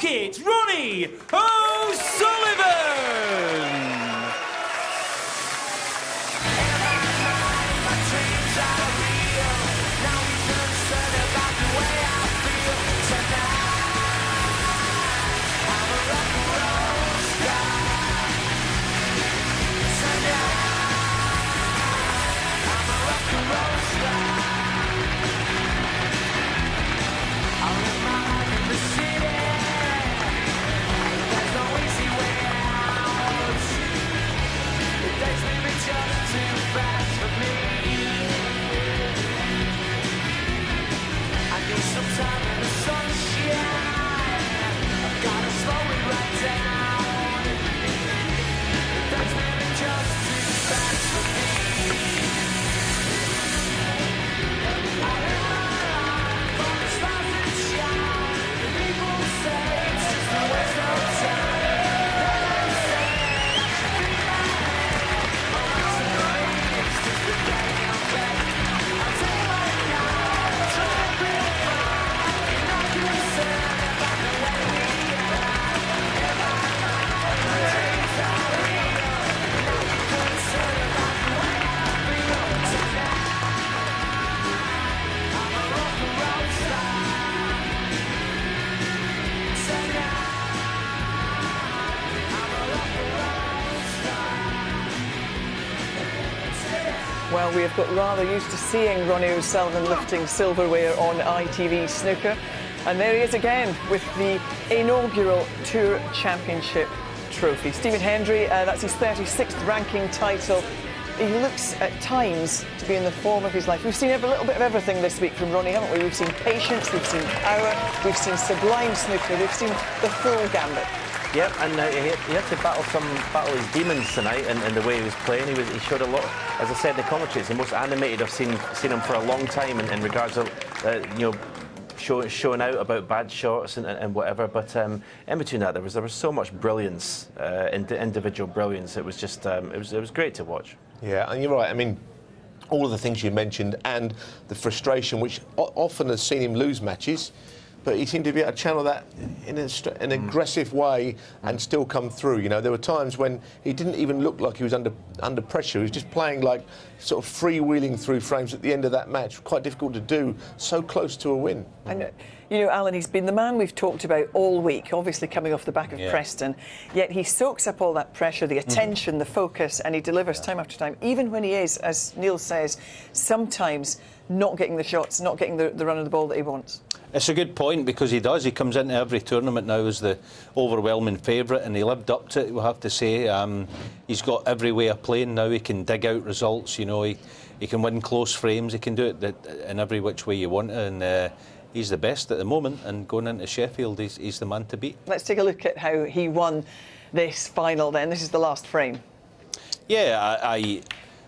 Rocket Ronnie O'Sullivan. Well, we have got rather used to seeing Ronnie O'Sullivan lifting silverware on ITV Snooker. And there he is again with the inaugural Tour Championship trophy. Stephen Hendry, that's his 36th ranking title. He looks at times to be in the form of his life. We've seen a little bit of everything this week from Ronnie, haven't we? We've seen patience, we've seen power, we've seen sublime snooker, we've seen the full gambit. Yep, and he had to battle his demons tonight in the way he was playing. He showed a lot. As I said in the commentary, it's the most animated I've seen him for a long time in regards to showing out about bad shots and whatever. But in between that, there was so much brilliance, individual brilliance. It was just it was great to watch. Yeah, and you're right. I mean, all of the things you mentioned and the frustration, which often has seen him lose matches. But he seemed to be able to channel that in an aggressive way and still come through. You know, there were times when he didn't even look like he was under pressure. He was just playing like sort of freewheeling through frames at the end of that match. Quite difficult to do, so close to a win. And, you know, Alan, he's been the man we've talked about all week, obviously coming off the back of Preston. Yet he soaks up all that pressure, the attention, the focus, and he delivers time after time, even when he is, as Neil says, sometimes not getting the shots, not getting the run of the ball that he wants. It's a good point, because he does. He comes into every tournament now as the overwhelming favourite, and he lived up to it, we'll have to say. He's got every way of playing now. He can dig out results, you know. He can win close frames. He can do it in every which way you want, and he's the best at the moment. And going into Sheffield, he's the man to beat. Let's take a look at how he won this final then. This is the last frame. Yeah,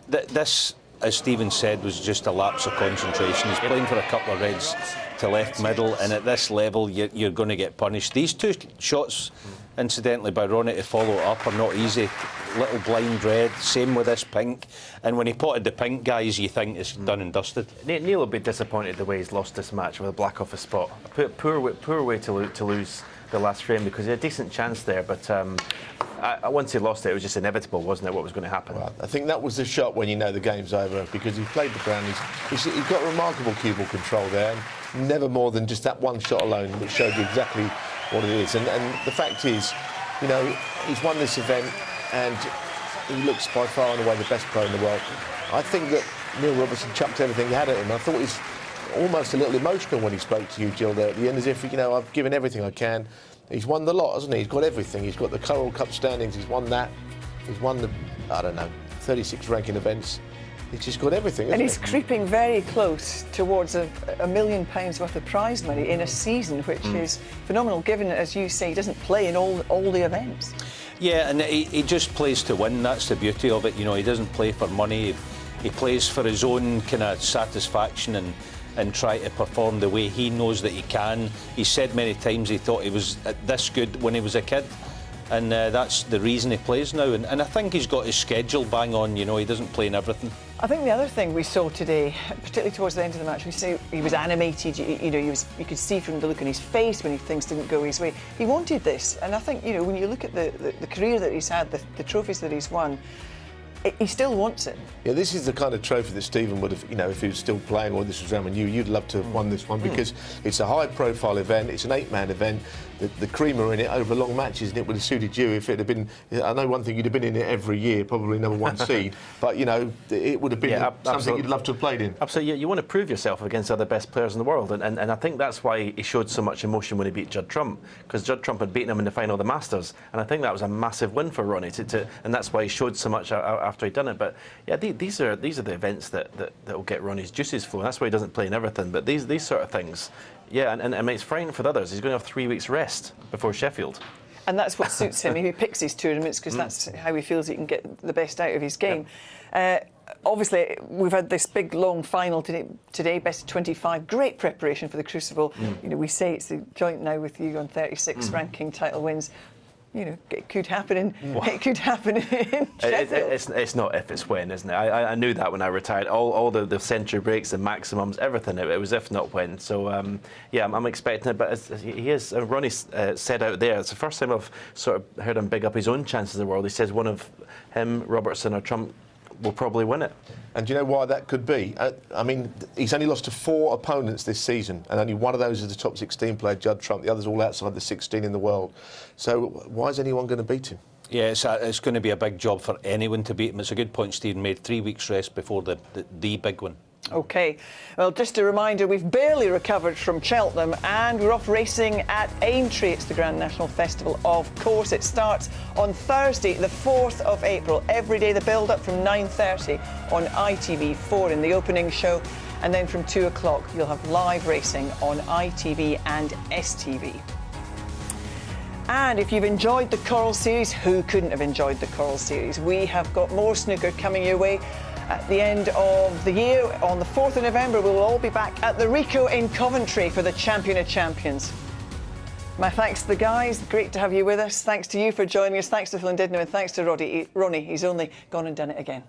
this, as Stephen said, was just a lapse of concentration. He's playing for a couple of reds to left middle, and at this level you're going to get punished. These two shots, incidentally, by Ronnie to follow it up are not easy. Little blind red, same with this pink, and when he potted the pink guys, you think it's done and dusted. Neil will be disappointed the way he's lost this match with a black off a spot. Poor way to lose the last frame, because he had a decent chance there, but once he lost it, it was just inevitable, wasn't it, what was going to happen? Well, I think that was the shot when you know the game's over, because he played the ground. He's got remarkable cue ball control there, and never more than just that one shot alone, which showed you exactly what it is. And the fact is, you know, he's won this event, and he looks by far and away the best pro in the world. I think that Neil Robertson chucked everything he had at him. I thought he's almost a little emotional when he spoke to you, Jill, there at the end, as if, you know, I've given everything I can. He's won the lot, hasn't he? He's got everything. He's got the Coral Cup standings. He's won that. He's won the, I don't know, 36 ranking events. He's just got everything, and he's creeping very close towards £1 million worth of prize money in a season, which is phenomenal, given, as you say, he doesn't play in all the events. Yeah, and he just plays to win. That's the beauty of it. You know, he doesn't play for money. He plays for his own kind of satisfaction and try to perform the way he knows that he can. He said many times he thought he was this good when he was a kid, And that's the reason he plays now. And I think he's got his schedule bang on, you know, he doesn't play in everything. I think the other thing we saw today, particularly towards the end of the match, we see he was animated. You know, you could see from the look on his face when things didn't go his way. He wanted this, and I think, you know, when you look at the career that he's had, the trophies that he's won, he still wants it. Yeah, this is the kind of trophy that Stephen would have, you know, if he was still playing or this was around with you, you'd love to have won this one because it's a high-profile event. It's an 8-man event. The cream are in it over long matches, and it would have suited you if it had been. I know one thing, you'd have been in it every year, probably #1 seed, but you know it would have been something you'd love to have played in. Absolutely, you want to prove yourself against the other best players in the world, and I think that's why he showed so much emotion when he beat Judd Trump, because Judd Trump had beaten him in the final of the Masters, and I think that was a massive win for Ronnie, and that's why he showed so much after he'd done it. But yeah, these are the events that will get Ronnie's juices flowing. That's why he doesn't play in everything. But these sort of things. Yeah, and I mean, it's frightening for the others. He's going to have 3 weeks rest before Sheffield. And that's what suits him. He picks his tournaments because that's how he feels he can get the best out of his game. Obviously, we've had this big, long final today, best of 25. Great preparation for the Crucible. You know, we say it's the joint now with you on 36 ranking title wins. You know, it could happen in it could happen in Sheffield. It's not if, it's when, isn't it? I knew that when I retired. All the century breaks, the maximums, everything. It was if not when. So yeah, I'm expecting it. But he is. Ronnie said out there, it's the first time I've sort of heard him big up his own chances in the world. He says one of him, Robertson or Trump will probably win it. And do you know why that could be? I mean, he's only lost to 4 opponents this season, and only one of those is the top 16 player, Judd Trump. The others all outside the 16 in the world. So why is anyone going to beat him? Yeah, it's going to be a big job for anyone to beat him. It's a good point Stephen made. 3 weeks rest before the big one. OK. Well, just a reminder, we've barely recovered from Cheltenham and we're off racing at Aintree. It's the Grand National Festival, of course. It starts on Thursday, the 4th of April. Every day, the build-up from 9:30 on ITV4 in the opening show. And then from 2 o'clock, you'll have live racing on ITV and STV. And if you've enjoyed the Coral Series, who couldn't have enjoyed the Coral Series? We have got more snooker coming your way. At the end of the year, on the 4th of November, we'll all be back at the Ricoh in Coventry for the Champion of Champions. My thanks to the guys. Great to have you with us. Thanks to you for joining us. Thanks to Phil and Didno, and thanks to Ronnie. He's only gone and done it again.